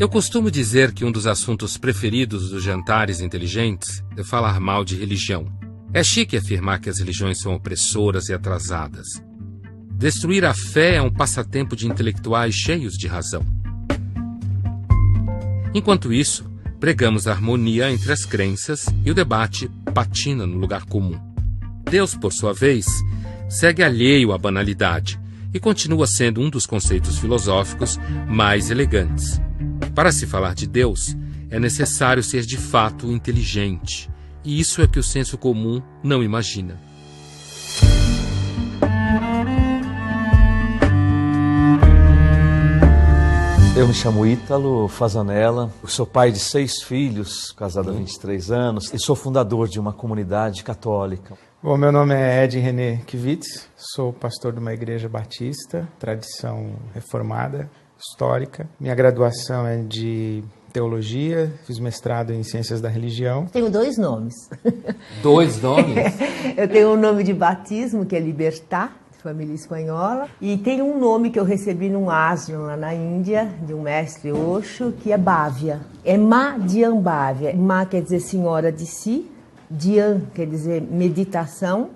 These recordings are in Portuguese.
Eu costumo dizer que um dos assuntos preferidos dos jantares inteligentes é falar mal de religião. É chique afirmar que as religiões são opressoras e atrasadas. Destruir a fé é um passatempo de intelectuais cheios de razão. Enquanto isso, pregamos a harmonia entre as crenças e o debate patina no lugar comum. Deus, por sua vez, segue alheio à banalidade e continua sendo um dos conceitos filosóficos mais elegantes. Para se falar de Deus, é necessário ser de fato inteligente, e isso é que o senso comum não imagina. Eu me chamo Ítalo Fazanella, sou pai de 6 filhos, casado há 23 anos, e sou fundador de uma comunidade católica. Bom, meu nome é Ed René Kivitz, sou pastor de uma igreja batista, tradição reformada, histórica. Minha graduação é de teologia, fiz mestrado em ciências da religião. Tenho 2 nomes. 2 nomes? Eu tenho um nome de batismo, que é Libertad, de família espanhola, e tenho um nome que eu recebi num ashram lá na Índia, de um mestre Osho, que é Bhavya. É Ma Dhyan Bhavya. Ma quer dizer senhora de si, Dhyan quer dizer meditação,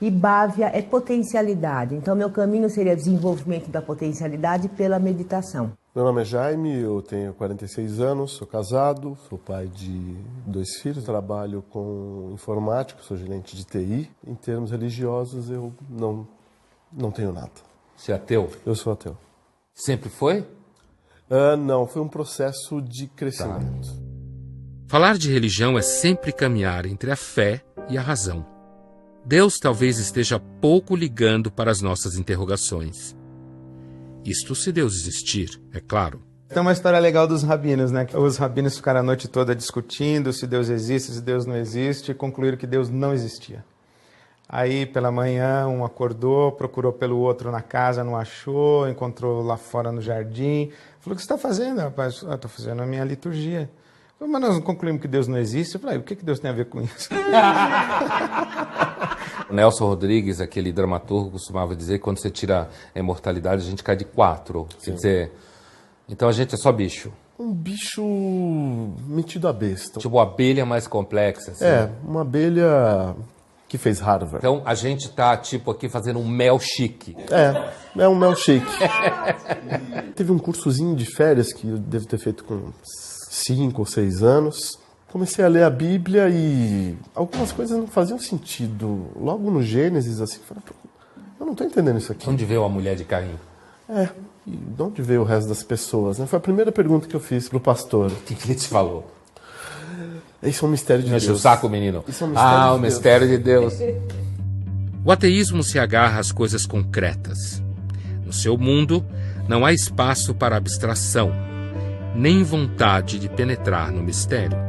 e Bhavya é potencialidade. Então, meu caminho seria desenvolvimento da potencialidade pela meditação. Meu nome é Jaime, eu tenho 46 anos, sou casado, sou pai de 2 filhos, trabalho com informática, sou gerente de TI. Em termos religiosos, eu não tenho nada. Você é ateu? Eu sou ateu. Sempre foi? Não, foi um processo de crescimento. Tá. Falar de religião é sempre caminhar entre a fé e a razão. Deus talvez esteja pouco ligando para as nossas interrogações. Isto se Deus existir, é claro. Tem uma história legal dos rabinos, né? Os rabinos ficaram a noite toda discutindo se Deus existe, se Deus não existe, e concluíram que Deus não existia. Aí, pela manhã, um acordou, procurou pelo outro na casa, não achou, encontrou lá fora no jardim. Falou, o que você está fazendo, rapaz? Eu estou fazendo a minha liturgia. Mas nós não concluímos que Deus não existe. Eu falei, o que Deus tem a ver com isso? Nelson Rodrigues, aquele dramaturgo, costumava dizer que quando você tira a imortalidade, a gente cai de 4. Sim. Quer dizer, então a gente é só bicho. Um bicho metido a besta. Tipo uma abelha mais complexa. Assim. É, uma abelha que fez Harvard. Então a gente tá tipo aqui fazendo um mel chique. É um mel chique. Teve um cursozinho de férias que eu devo ter feito com 5 ou 6 anos. Comecei a ler a Bíblia e algumas coisas não faziam sentido. Logo no Gênesis, assim, eu não estou entendendo isso aqui. Onde veio a mulher de Caim? E de onde veio o resto das pessoas? Né? Foi a primeira pergunta que eu fiz pro pastor. O que ele te falou? Isso é um mistério de Deus. Enche o saco, menino. Isso é um mistério o mistério de Deus. O ateísmo se agarra às coisas concretas. No seu mundo, não há espaço para abstração, nem vontade de penetrar no mistério.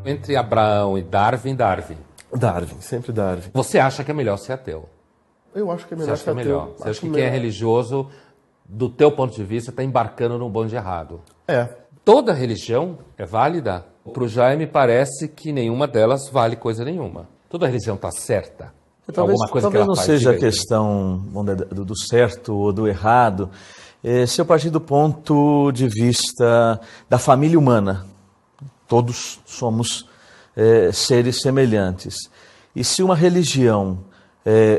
Entre Abraão e Darwin. Darwin, sempre Darwin. Você acha que é melhor ser ateu? Eu acho que é melhor ser ateu. Melhor. Você acha que quem é religioso, do teu ponto de vista, está embarcando num bonde errado? Toda religião é válida? Para o Jaime parece que nenhuma delas vale coisa nenhuma. Toda religião está certa? Talvez não seja a questão do certo ou do errado. Se eu partir do ponto de vista da família humana, todos somos seres semelhantes. E se uma religião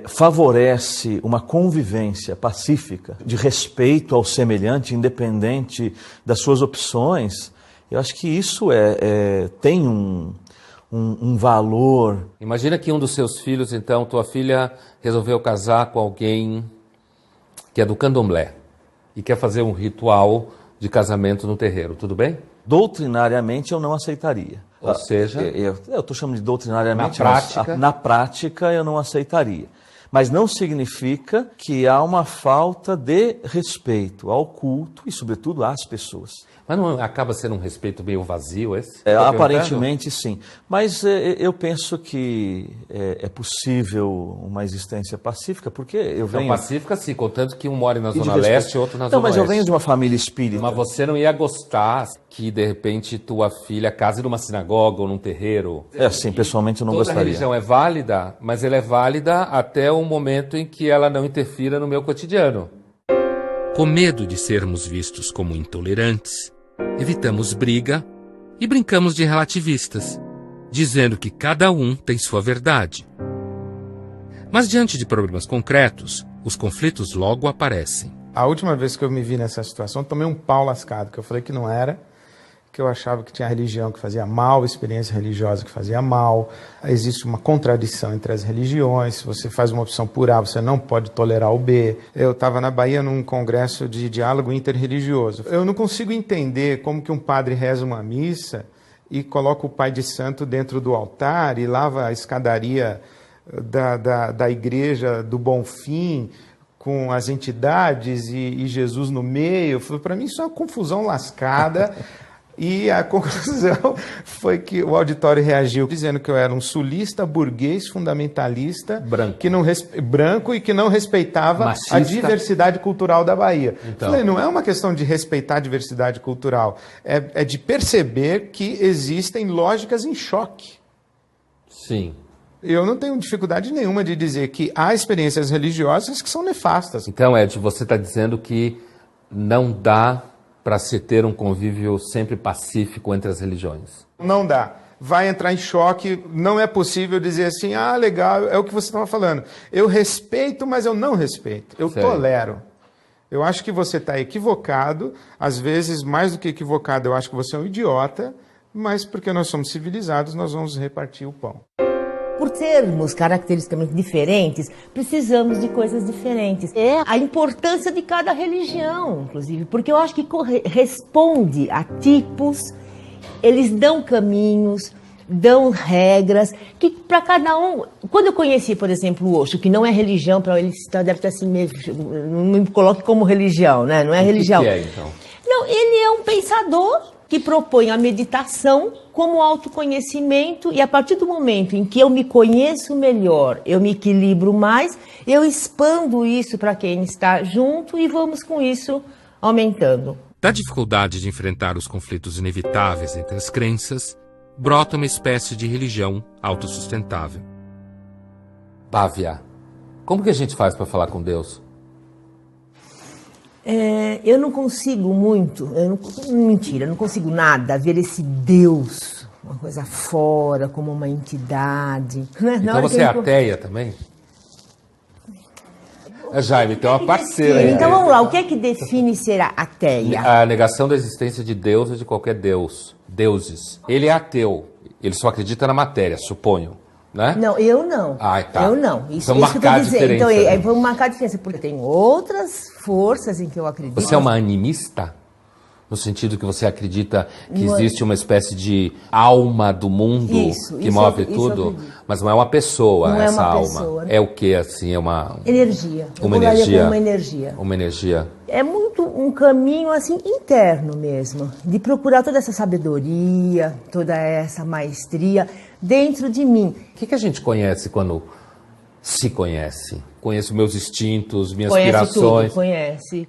favorece uma convivência pacífica, de respeito ao semelhante, independente das suas opções, eu acho que isso tem um valor. Imagina que um dos seus filhos, então, tua filha resolveu casar com alguém que é do candomblé e quer fazer um ritual de casamento no terreiro, tudo bem? Doutrinariamente eu não aceitaria. Ou seja... Eu estou chamando de doutrinariamente, na prática eu não aceitaria. Mas não significa que há uma falta de respeito ao culto e, sobretudo, às pessoas. Mas não acaba sendo um respeito meio vazio esse? Aparentemente sim, mas eu penso que é possível uma existência pacífica, porque eu venho... Não, pacífica sim, contanto que um mora na Zona Leste e outro na Zona Oeste. Não, mas eu venho de uma família espírita. Mas você não ia gostar que, de repente, tua filha case numa sinagoga ou num terreiro? Sim, pessoalmente eu não gostaria. Toda religião é válida, mas ela é válida até o momento em que ela não interfira no meu cotidiano. Com medo de sermos vistos como intolerantes, evitamos briga e brincamos de relativistas, dizendo que cada um tem sua verdade. Mas diante de problemas concretos, os conflitos logo aparecem. A última vez que eu me vi nessa situação, eu tomei um pau lascado, que eu falei que não era, que eu achava que tinha religião que fazia mal, experiência religiosa que fazia mal. Existe uma contradição entre as religiões. Se você faz uma opção por A, você não pode tolerar o B. Eu estava na Bahia num congresso de diálogo interreligioso. Eu não consigo entender como que um padre reza uma missa e coloca o pai de santo dentro do altar e lava a escadaria da igreja do Bonfim com as entidades e Jesus no meio. Para mim isso é uma confusão lascada. E a conclusão foi que o auditório reagiu dizendo que eu era um sulista, burguês, fundamentalista, branco e que não respeitava machista. A diversidade cultural da Bahia. Então, falei, não é uma questão de respeitar a diversidade cultural, é de perceber que existem lógicas em choque. Sim. Eu não tenho dificuldade nenhuma de dizer que há experiências religiosas que são nefastas. Então, Ed, você está dizendo que não dá para se ter um convívio sempre pacífico entre as religiões? Não dá. Vai entrar em choque, não é possível dizer assim, legal, é o que você estava falando. Eu respeito, mas eu não respeito. Eu tolero. Eu acho que você está equivocado, às vezes, mais do que equivocado, eu acho que você é um idiota, mas porque nós somos civilizados, nós vamos repartir o pão. Por termos caracteristicamente diferentes, precisamos de coisas diferentes. É a importância de cada religião, inclusive, porque eu acho que responde a tipos, eles dão caminhos, dão regras, que para cada um... Quando eu conheci, por exemplo, o Osho, que não é religião, para ele deve ter assim, não me coloque como religião, né? Não é religião. O que é, então? Não, ele é um pensador que propõe a meditação como autoconhecimento, e a partir do momento em que eu me conheço melhor, eu me equilibro mais, eu expando isso para quem está junto e vamos com isso aumentando. Da dificuldade de enfrentar os conflitos inevitáveis entre as crenças, brota uma espécie de religião autossustentável. Bhavya, como que a gente faz para falar com Deus? Eu não consigo muito, mentira, eu não consigo nada ver esse Deus, uma coisa fora, como uma entidade. Então você é ateia também? Jaime, tem uma parceira aí. Então vamos lá, o que é que define ser ateia? A negação da existência de Deus ou de qualquer Deus, deuses. Ele é ateu, ele só acredita na matéria, suponho. Né? Não, eu não. Tá. Eu não. Isso vamos marcar a diferença. Então, vamos marcar a diferença, porque tem outras forças em que eu acredito. Você é uma animista? No sentido que você acredita que existe uma espécie de alma do mundo que move tudo? Mas não é uma pessoa, não essa é uma alma. Pessoa. É o que, assim? É uma... Energia. Uma energia. Uma energia. Uma energia. É muito um caminho, assim, interno mesmo. De procurar toda essa sabedoria, toda essa maestria dentro de mim. O que a gente conhece quando se conhece? Conheço meus instintos, minhas aspirações. Conhece.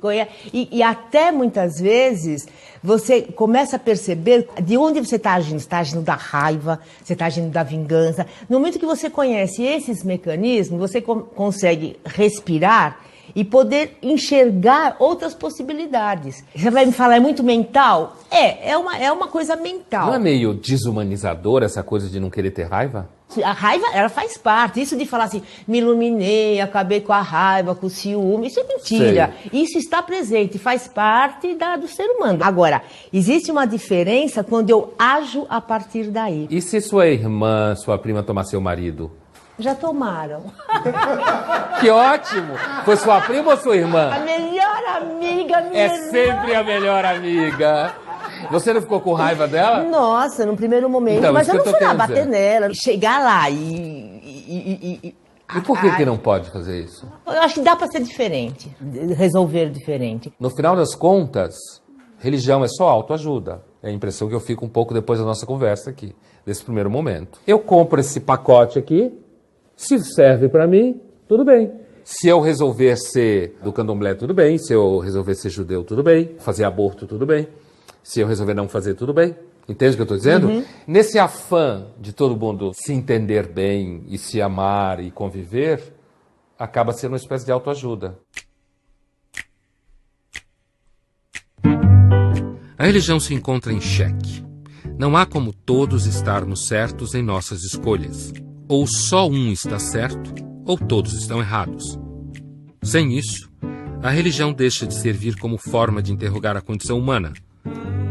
E até muitas vezes você começa a perceber de onde você está agindo. Você está agindo da raiva, você está agindo da vingança. No momento que você conhece esses mecanismos, você consegue respirar e poder enxergar outras possibilidades. Você vai me falar, é muito mental? É uma coisa mental. Não é meio desumanizador essa coisa de não querer ter raiva? A raiva, ela faz parte. Isso de falar assim, me iluminei, acabei com a raiva, com o ciúme, isso é mentira. Sei. Isso está presente, faz parte do ser humano. Agora, existe uma diferença quando eu ajo a partir daí. E se sua irmã, sua prima tomar seu marido? Já tomaram. Que ótimo! Foi sua prima ou sua irmã? A melhor amiga, minha irmã. Sempre a melhor amiga. Você não ficou com raiva dela? Nossa, no primeiro momento. Então, mas eu não fui lá bater nela. Chegar lá e E por que não pode fazer isso? Eu acho que dá para ser diferente, resolver diferente. No final das contas, religião é só autoajuda. É a impressão que eu fico um pouco depois da nossa conversa aqui, desse primeiro momento. Eu compro esse pacote aqui, se serve para mim, tudo bem. Se eu resolver ser do candomblé, tudo bem. Se eu resolver ser judeu, tudo bem. Fazer aborto, tudo bem. Se eu resolver não fazer, tudo bem. Entende o que eu estou dizendo? Uhum. Nesse afã de todo mundo se entender bem e se amar e conviver, acaba sendo uma espécie de autoajuda. A religião se encontra em xeque. Não há como todos estarmos certos em nossas escolhas. Ou só um está certo, ou todos estão errados. Sem isso, a religião deixa de servir como forma de interrogar a condição humana.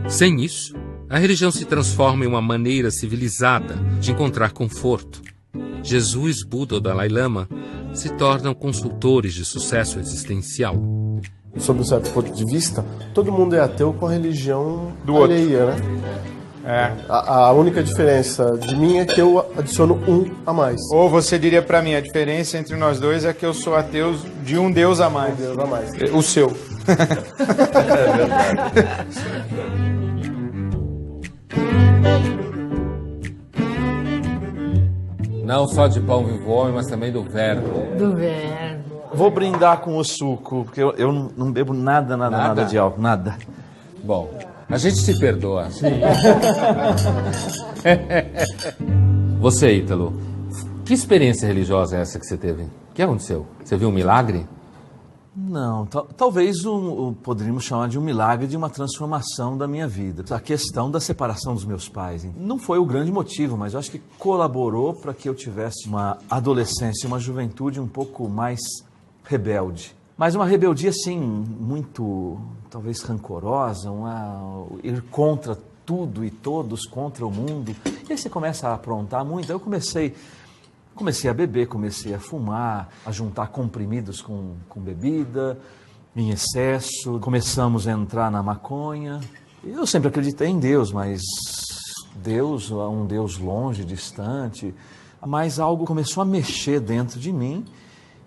Sem isso, a religião se transforma em uma maneira civilizada de encontrar conforto. Jesus, Buda ou Dalai Lama se tornam consultores de sucesso existencial. Sob um certo ponto de vista, todo mundo é ateu com a religião alheia, né? A única diferença de mim é que eu adiciono um a mais. Ou você diria pra mim, a diferença entre nós dois é que eu sou ateu de um Deus a mais. Um Deus a mais. O seu. É verdade. Não só de pão vivo homem, mas também do verbo. Do verbo. Vou brindar com o suco, porque eu não bebo nada de álcool, nada. Bom, a gente se perdoa. Sim. Você, Ítalo, que experiência religiosa é essa que você teve? O que aconteceu? Você viu um milagre? Não, talvez poderíamos chamar de um milagre de uma transformação da minha vida. A questão da separação dos meus pais não foi o grande motivo, mas eu acho que colaborou para que eu tivesse uma adolescência, uma juventude um pouco mais rebelde. Mas uma rebeldia, assim, muito, talvez, rancorosa, ir contra tudo e todos, contra o mundo. E aí você começa a aprontar muito. Aí eu comecei a beber, comecei a fumar, a juntar comprimidos com bebida, em excesso. Começamos a entrar na maconha. Eu sempre acreditei em Deus, mas Deus, um Deus longe, distante. Mas algo começou a mexer dentro de mim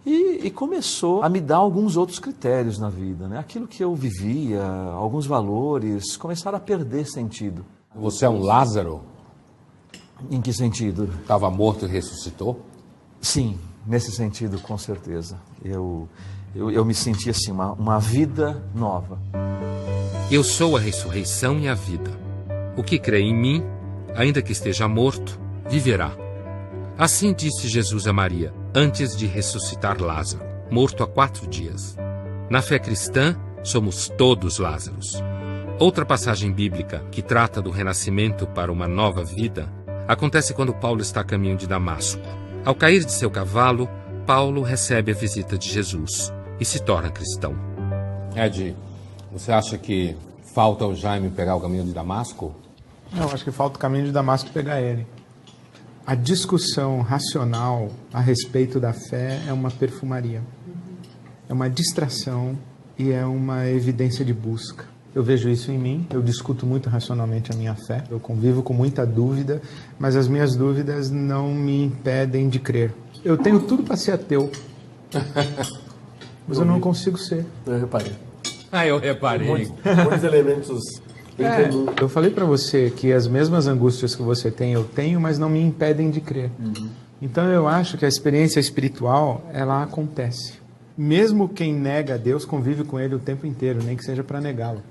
e começou a me dar alguns outros critérios na vida, né? Aquilo que eu vivia, alguns valores, começaram a perder sentido. Você é um Lázaro? Em que sentido? Estava morto e ressuscitou? Sim, nesse sentido, com certeza. Eu me senti assim, uma vida nova. Eu sou a ressurreição e a vida. O que crê em mim, ainda que esteja morto, viverá. Assim disse Jesus a Maria, antes de ressuscitar Lázaro, morto há 4 dias. Na fé cristã, somos todos Lázaros. Outra passagem bíblica que trata do renascimento para uma nova vida acontece quando Paulo está a caminho de Damasco. Ao cair de seu cavalo, Paulo recebe a visita de Jesus e se torna cristão. Ed, você acha que falta o Jaime pegar o caminho de Damasco? Não, acho que falta o caminho de Damasco pegar ele. A discussão racional a respeito da fé é uma perfumaria. É uma distração e é uma evidência de busca. Eu vejo isso em mim, eu discuto muito racionalmente a minha fé, eu convivo com muita dúvida, mas as minhas dúvidas não me impedem de crer. Eu tenho tudo para ser ateu, mas eu não consigo ser. Eu reparei. Eu reparei. Muitos elementos... Eu falei para você que as mesmas angústias que você tem, eu tenho, mas não me impedem de crer. Uhum. Então eu acho que a experiência espiritual, ela acontece. Mesmo quem nega a Deus convive com Ele o tempo inteiro, nem que seja para negá-lo.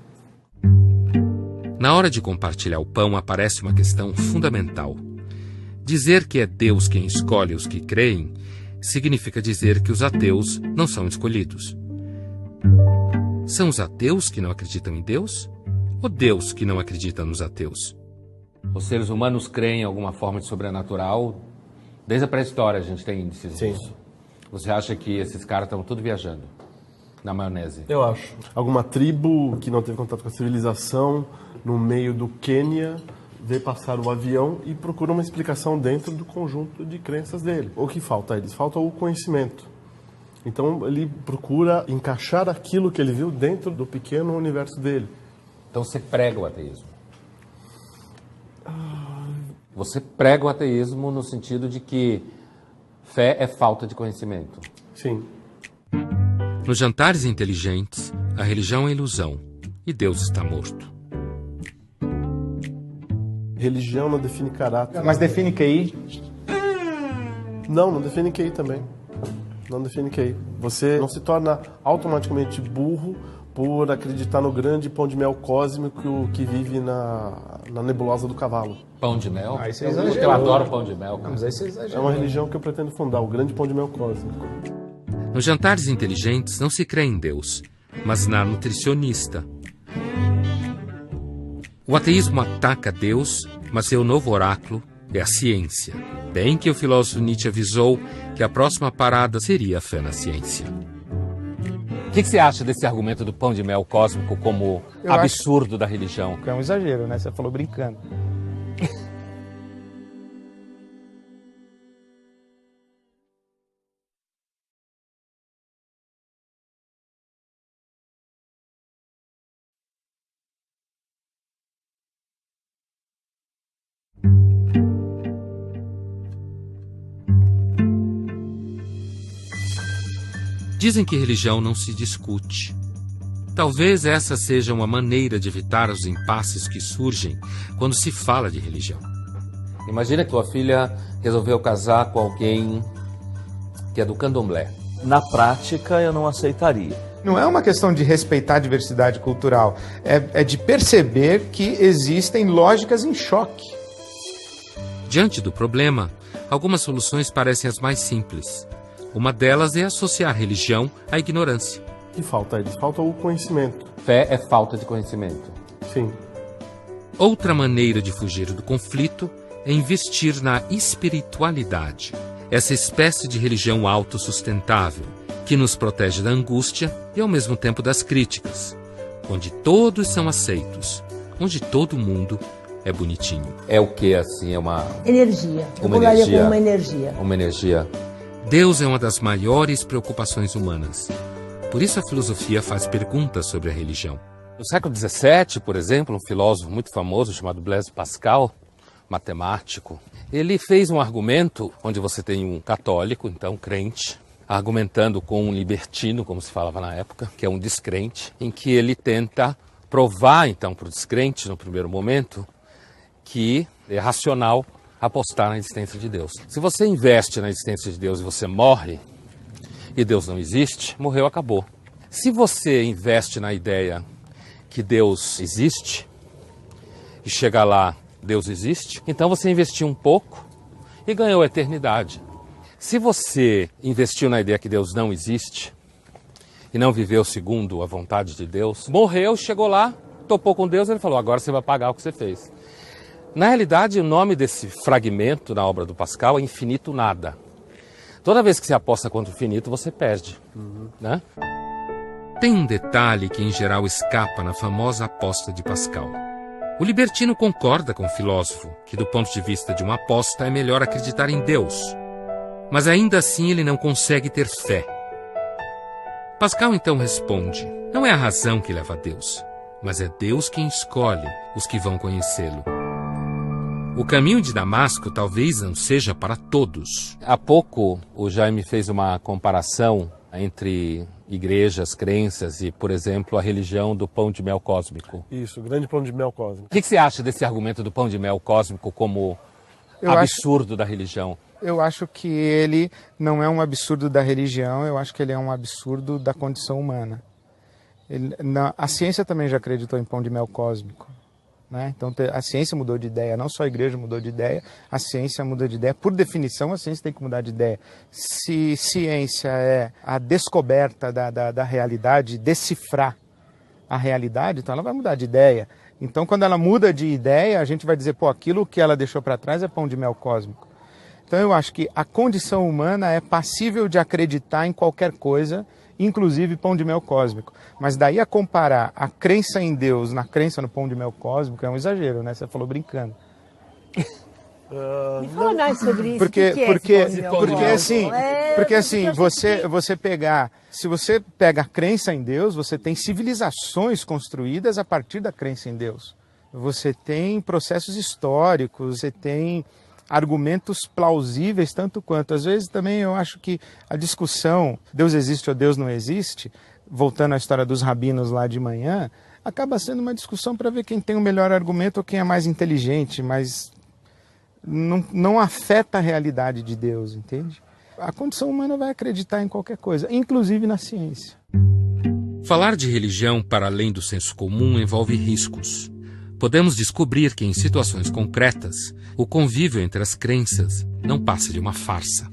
Na hora de compartilhar o pão aparece uma questão fundamental. Dizer que é Deus quem escolhe os que creem significa dizer que os ateus não são escolhidos. São os ateus que não acreditam em Deus? Ou Deus que não acredita nos ateus? Os seres humanos creem em alguma forma de sobrenatural. Desde a pré-história a gente tem índices disso. Você acha que esses caras estão tudo viajando na maionese? Eu acho. Alguma tribo que não teve contato com a civilização, no meio do Quênia, vê passar o avião e procura uma explicação dentro do conjunto de crenças dele. O que falta a eles? Falta o conhecimento. Então ele procura encaixar aquilo que ele viu dentro do pequeno universo dele. Então você prega o ateísmo. Você prega o ateísmo no sentido de que Fé é falta de conhecimento. Sim. Nos jantares inteligentes, a religião é ilusão e Deus está morto. Religião não define caráter. Mas define QI? Não define QI também. Não define QI. Você não se torna automaticamente burro por acreditar no grande pão de mel cósmico que vive na nebulosa do cavalo. Pão de mel? Isso é exagero. Eu adoro pão de mel. Mas aí você exagera. É uma religião que eu pretendo fundar, o grande pão de mel cósmico. Nos jantares inteligentes não se crê em Deus, mas na nutricionista. O ateísmo ataca Deus, mas seu novo oráculo é a ciência. Bem que o filósofo Nietzsche avisou que a próxima parada seria a fé na ciência. O que você acha desse argumento do pão de mel cósmico como absurdo da religião? É um exagero, né? Você falou brincando. Dizem que religião não se discute. Talvez essa seja uma maneira de evitar os impasses que surgem quando se fala de religião. Imagina que tua filha resolveu casar com alguém que é do candomblé. Na prática, eu não aceitaria. Não é uma questão de respeitar a diversidade cultural, é de perceber que existem lógicas em choque. Diante do problema, algumas soluções parecem as mais simples. Uma delas é associar religião à ignorância. O que falta? Falta o conhecimento. Fé é falta de conhecimento. Sim. Outra maneira de fugir do conflito é investir na espiritualidade, essa espécie de religião autossustentável, que nos protege da angústia e ao mesmo tempo das críticas, onde todos são aceitos, onde todo mundo é bonitinho. É o que, assim, é uma... Energia. Eu colocaria como uma energia. Uma energia. Deus é uma das maiores preocupações humanas. Por isso a filosofia faz perguntas sobre a religião. No século XVII, por exemplo, um filósofo muito famoso chamado Blaise Pascal, matemático, ele fez um argumento onde você tem um católico, então crente, argumentando com um libertino, como se falava na época, que é um descrente, em que ele tenta provar, então, para o descrente, no primeiro momento, que é racional apostar na existência de Deus. Se você investe na existência de Deus e você morre, e Deus não existe, morreu, acabou. Se você investe na ideia que Deus existe, e chega lá, Deus existe, então você investiu um pouco e ganhou a eternidade. Se você investiu na ideia que Deus não existe, e não viveu segundo a vontade de Deus, morreu, chegou lá, topou com Deus, ele falou, agora você vai pagar o que você fez. Na realidade, o nome desse fragmento na obra do Pascal é infinito nada. Toda vez que você aposta contra o infinito, você perde. Né? Tem um detalhe que, em geral, escapa na famosa aposta de Pascal. O libertino concorda com o filósofo que, do ponto de vista de uma aposta, é melhor acreditar em Deus. Mas ainda assim ele não consegue ter fé. Pascal então responde, não é a razão que leva a Deus, mas é Deus quem escolhe os que vão conhecê-lo. O caminho de Damasco talvez não seja para todos. Há pouco o Jaime fez uma comparação entre igrejas, crenças e, por exemplo, a religião do pão de mel cósmico. Isso, o grande pão de mel cósmico. O que você acha desse argumento do pão de mel cósmico como absurdo da religião? Eu acho que ele não é um absurdo da religião, eu acho que ele é um absurdo da condição humana. A ciência também já acreditou em pão de mel cósmico. Né? Então a ciência mudou de ideia, não só a igreja mudou de ideia, a ciência muda de ideia. Por definição, a ciência tem que mudar de ideia. Se ciência é a descoberta da realidade, decifrar a realidade, então ela vai mudar de ideia. Então quando ela muda de ideia, a gente vai dizer, pô, aquilo que ela deixou para trás é pão de mel cósmico. Então eu acho que a condição humana é passível de acreditar em qualquer coisa, inclusive pão de mel cósmico. Mas daí a comparar a crença em Deus na crença no pão de mel cósmico é um exagero, né? Você falou brincando. Me fala mais sobre isso. Porque assim, você pegar, se você pega a crença em Deus, você tem civilizações construídas a partir da crença em Deus. Você tem processos históricos, você tem argumentos plausíveis tanto quanto. Às vezes também eu acho que a discussão Deus existe ou Deus não existe, voltando à história dos rabinos lá de manhã, acaba sendo uma discussão para ver quem tem o melhor argumento ou quem é mais inteligente, mas não afeta a realidade de Deus, entende? A condição humana vai acreditar em qualquer coisa, inclusive na ciência. Falar de religião para além do senso comum envolve riscos. Podemos descobrir que, em situações concretas, o convívio entre as crenças não passa de uma farsa.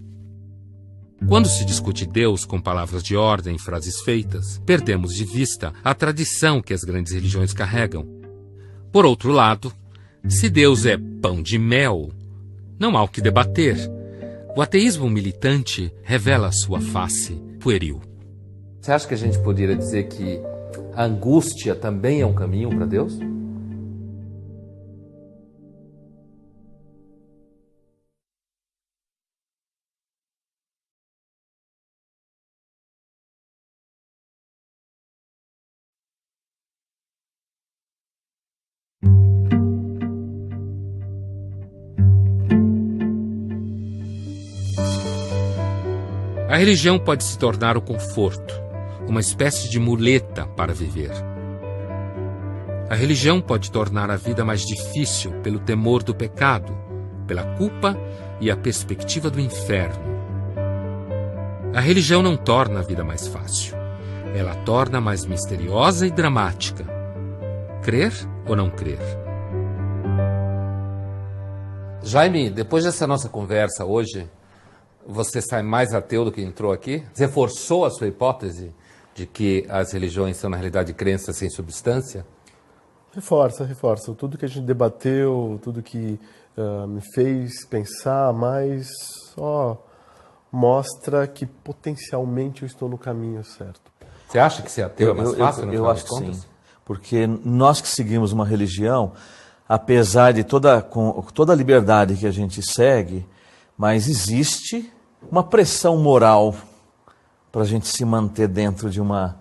Quando se discute Deus com palavras de ordem e frases feitas, perdemos de vista a tradição que as grandes religiões carregam. Por outro lado, se Deus é pão de mel, não há o que debater. O ateísmo militante revela sua face pueril. Você acha que a gente poderia dizer que a angústia também é um caminho para Deus? A religião pode se tornar o conforto, uma espécie de muleta para viver. A religião pode tornar a vida mais difícil pelo temor do pecado, pela culpa e a perspectiva do inferno. A religião não torna a vida mais fácil. Ela a torna mais misteriosa e dramática. Crer ou não crer? Jaime, depois dessa nossa conversa hoje, você sai mais ateu do que entrou aqui? Você reforçou a sua hipótese de que as religiões são, na realidade, crenças sem substância? Reforça. Tudo que a gente debateu, tudo que me fez pensar mais, mostra que potencialmente eu estou no caminho certo. Você acha que ser ateu é mais fácil? Eu acho que sim. Porque nós que seguimos uma religião, apesar de toda a liberdade que a gente segue, mas existe uma pressão moral para a gente se manter dentro de uma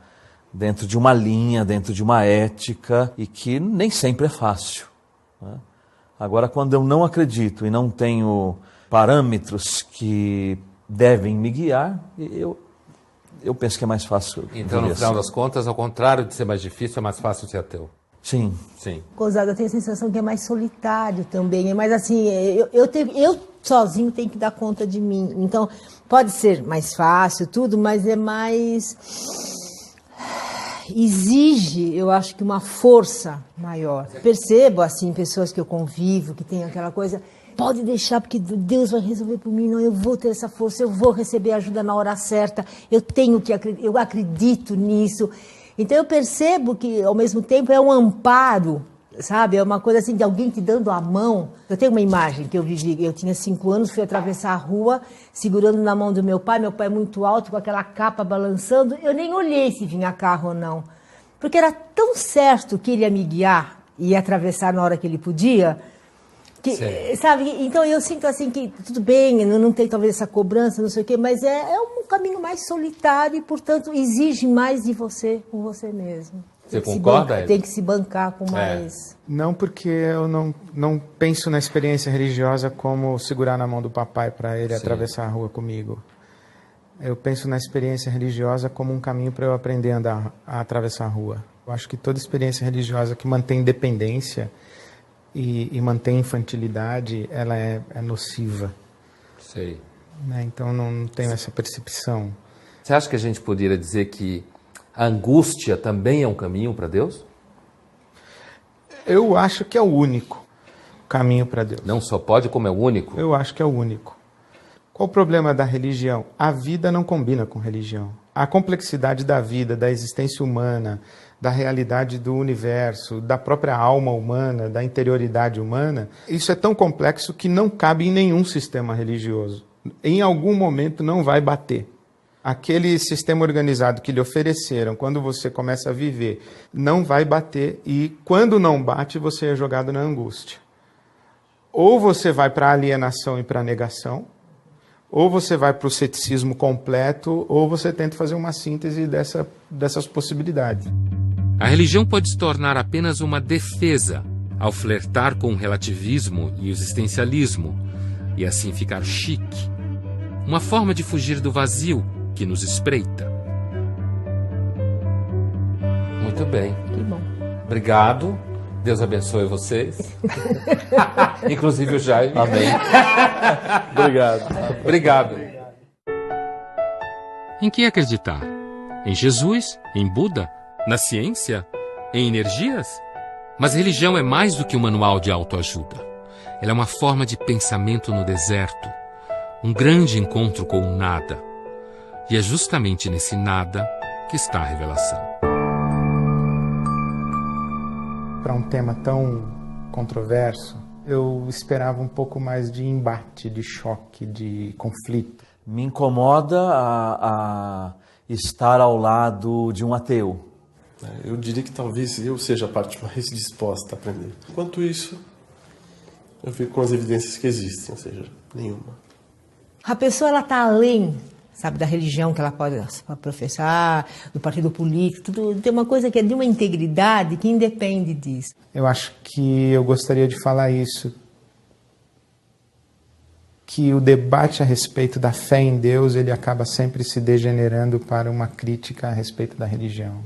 linha, dentro de uma ética, e que nem sempre é fácil, né? Agora, quando eu não acredito e não tenho parâmetros que devem me guiar, eu penso que é mais fácil. Então, no final das contas, ao contrário de ser mais difícil, é mais fácil ser ateu. Sim. Gozado, eu tenho a sensação que é mais solitário também. É mais assim, eu sozinho tenho que dar conta de mim. Então, pode ser mais fácil, tudo, mas é mais... exige, eu acho que uma força maior. Percebo, assim, pessoas que eu convivo, que tem aquela coisa... Pode deixar, porque Deus vai resolver por mim. Não, eu vou ter essa força, eu vou receber ajuda na hora certa. Eu acredito nisso. Então eu percebo que, ao mesmo tempo, é um amparo, sabe? É uma coisa assim de alguém te dando a mão. Eu tenho uma imagem que eu vivi, eu tinha 5 anos, fui atravessar a rua, segurando na mão do meu pai muito alto, com aquela capa balançando. Eu nem olhei se vinha carro ou não, porque era tão certo que ele ia me guiar e ia atravessar na hora que ele podia, que, sabe? Então eu sinto assim que tudo bem, não tem talvez essa cobrança, não sei o quê, mas é um caminho mais solitário e, portanto, exige mais de você com você mesmo. Você concorda? Tem que se bancar com mais... Não, porque eu não penso na experiência religiosa como segurar na mão do papai para ele atravessar a rua comigo. Eu penso na experiência religiosa como um caminho para eu aprender a atravessar a rua. Eu acho que toda experiência religiosa que mantém dependência e mantém infantilidade, ela é nociva. Sei. Né? Então não tenho essa percepção. Você acha que a gente poderia dizer que a angústia também é um caminho para Deus? Eu acho que é o único caminho para Deus. Não só pode, como é o único? Eu acho que é o único. Qual o problema da religião? A vida não combina com religião. A complexidade da vida, da existência humana, da realidade do universo, da própria alma humana, da interioridade humana, isso é tão complexo que não cabe em nenhum sistema religioso. Em algum momento não vai bater. Aquele sistema organizado que lhe ofereceram, quando você começa a viver, não vai bater, e quando não bate, você é jogado na angústia. Ou você vai para a alienação e para a negação, ou você vai para o ceticismo completo, ou você tenta fazer uma síntese dessas possibilidades. A religião pode se tornar apenas uma defesa ao flertar com o relativismo e o existencialismo, e assim ficar chique. Uma forma de fugir do vazio que nos espreita. Muito bem. Que bom. Obrigado. Deus abençoe vocês. Inclusive o Jaime. Amém. Obrigado. Obrigado. Em que acreditar? Em Jesus? Em Buda? Na ciência? Em energias? Mas religião é mais do que um manual de autoajuda. Ela é uma forma de pensamento no deserto, um grande encontro com o nada. E é justamente nesse nada que está a revelação. Para um tema tão controverso, eu esperava um pouco mais de embate, de choque, de conflito. Me incomoda a estar ao lado de um ateu. Eu diria que talvez eu seja a parte mais disposta a aprender. Enquanto isso, eu fico com as evidências que existem, ou seja, nenhuma. A pessoa ela está além, sabe, da religião que ela pode professar, do partido político, tudo, tem uma coisa que é de uma integridade que independe disso. Eu acho que eu gostaria de falar isso, que o debate a respeito da fé em Deus, ele acaba sempre se degenerando para uma crítica a respeito da religião.